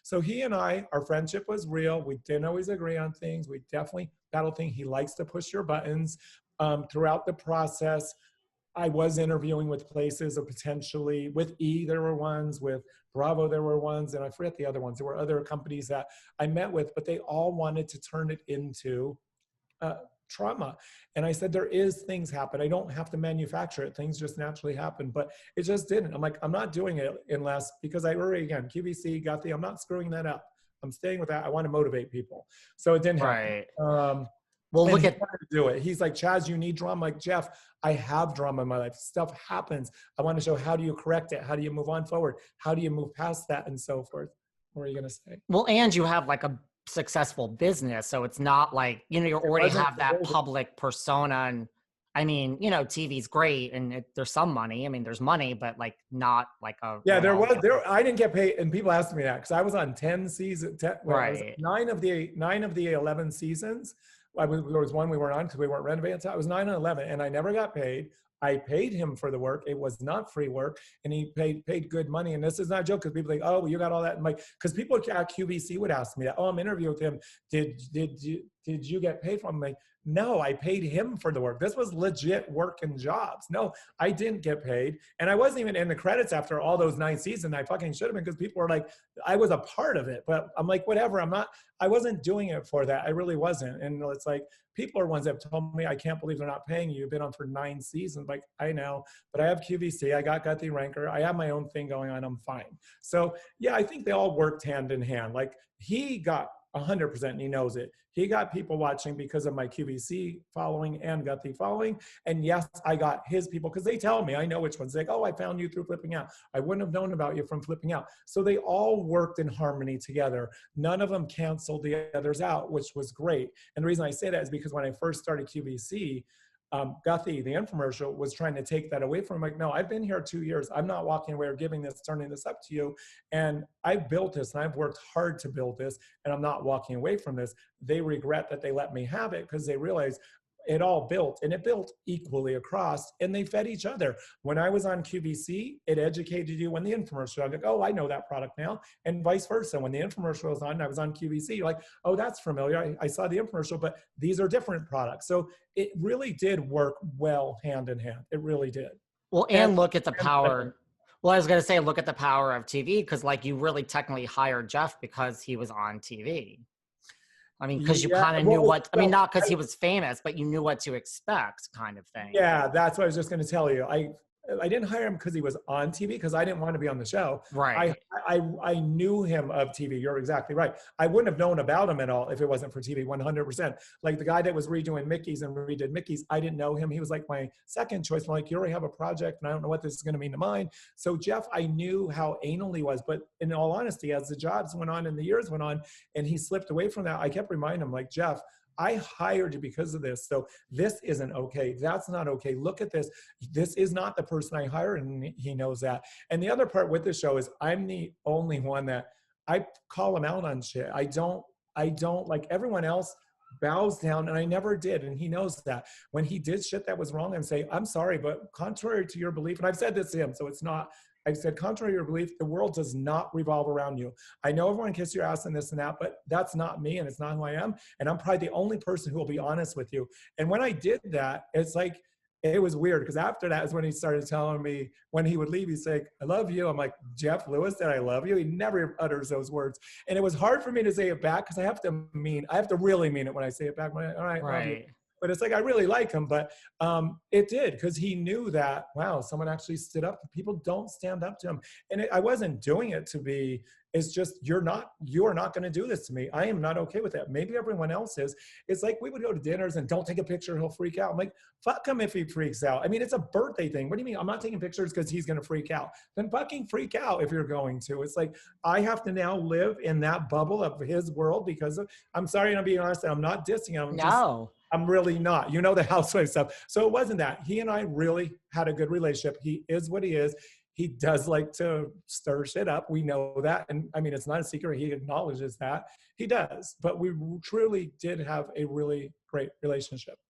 So he and our friendship was real. We didn't always agree on things. We definitely battled things. He likes to push your buttons. Throughout the process, I was interviewing with places, or potentially with there were ones, with Bravo there were ones, and I forget the other ones. There were other companies that I met with, but they all wanted to turn it into trauma. And I said, there is things happen. I don't have to manufacture it. Things just naturally happen, but it just didn't. I'm like, I'm not doing it unless, because I already, again, QVC, I'm not screwing that up. I'm staying with that. I want to motivate people. So it didn't happen. Right. Well, look at to do it. He's like, Chaz, you need drama. I'm like, Jeff, I have drama in my life. Stuff happens. I want to show, how do you correct it? How do you move on forward? How do you move past that, and so forth? What are you going to say? Well, and you have like a successful business, so it's not like, you know, you already have that public persona. And I mean, you know, TV's great, and there's some money. I mean, there's money, but like not like a I didn't get paid, and people asked me that because I was on 10 seasons, right? 9 of the 11 seasons. There was one we weren't on because we weren't renovating. So I was 9 and 11, and I never got paid. I paid him for the work. It was not free work, and he paid good money. And this is not a joke, because people think, oh, well, you got all that. And like, because people at QVC would ask me that. Oh, I'm interviewing with him. Did you get paid for him? I'm like, no, I paid him for the work. This was legit work and jobs. No, I didn't get paid. And I wasn't even in the credits after all those 9 seasons. I fucking should have been, because people were like, I was a part of it. But I'm like, whatever, I wasn't doing it for that. I really wasn't. And it's like, people are ones that have told me, I can't believe they're not paying you. You've been on for 9 seasons. Like, I know, but I have QVC. I got the ranker. I have my own thing going on. I'm fine. So yeah, I think they all worked hand in hand. Like, he got 100%, and he knows it. He got people watching because of my QVC following and got the following. And yes, I got his people, because they tell me, I know which ones. Like, oh, I found you through Flipping Out. I wouldn't have known about you from Flipping Out. So they all worked in harmony together. None of them canceled the others out, which was great. And the reason I say that is because when I first started QVC, Guthie, the infomercial, was trying to take that away from him. Like, no, I've been here 2 years. I'm not walking away or turning this up to you. And I've built this, and I've worked hard to build this, and I'm not walking away from this. They regret that they let me have it, because they realize it all built, and it built equally across, and they fed each other. When I was on QVC, it educated you. When the infomercial, I'm like, oh, I know that product now, and vice versa. When the infomercial was on, I was on QVC, you're like, oh, that's familiar. I saw the infomercial, but these are different products. So it really did work well hand in hand. It really did. Well, and look at the power. Well, I was going to say, look at the power of TV, because like, you really technically hired Jeff because he was on TV. I mean, because you kind of knew not because he was famous, but you knew what to expect, kind of thing. Yeah, that's what I was just going to tell you. I didn't hire him because he was on TV, because I didn't want to be on the show. Right. I knew him of TV. You're exactly right. I wouldn't have known about him at all if it wasn't for TV, 100%. Like the guy that was redoing Mickey's and redid Mickey's, I didn't know him. He was like my second choice. I'm like, you already have a project, and I don't know what this is going to mean to mine. So Jeff, I knew how anal he was, but in all honesty, as the jobs went on and the years went on, and he slipped away from that, I kept reminding him, like, Jeff, I hired you because of this. So this isn't okay. That's not okay. Look at this. This is not the person I hired, and he knows that. And the other part with the show is I'm the only one that I call him out on shit. I don't like everyone else bows down, and I never did. And he knows that. When he did shit that was wrong, I'm saying, I'm sorry, but contrary to your belief, and I've said this to him, so it's not, I said, contrary to your belief, the world does not revolve around you. I know everyone kiss your ass and this and that, but that's not me, and it's not who I am. And I'm probably the only person who will be honest with you. And when I did that, it's like, it was weird, because after that is when he started telling me, when he would leave, he'd say, I love you. I'm like, Jeff Lewis said I love you. He never utters those words. And it was hard for me to say it back, because I have to really mean it when I say it back. All right. Right. But it's like, I really like him, but it did, because he knew that, wow, someone actually stood up. People don't stand up to him. And I wasn't doing it to be, it's just, you are not going to do this to me. I am not okay with that. Maybe everyone else is. It's like, we would go to dinners and don't take a picture, he'll freak out. I'm like, fuck him if he freaks out. I mean, it's a birthday thing. What do you mean? I'm not taking pictures because he's going to freak out. Then fucking freak out if you're going to. It's like, I have to now live in that bubble of his world, because I'm sorry, and I'm being honest, I'm not dissing him. I'm really not. You know, the housewife stuff. So it wasn't that. He and I really had a good relationship. He is what he is. He does like to stir shit up. We know that. And I mean, it's not a secret. He acknowledges that. He does. But we truly did have a really great relationship.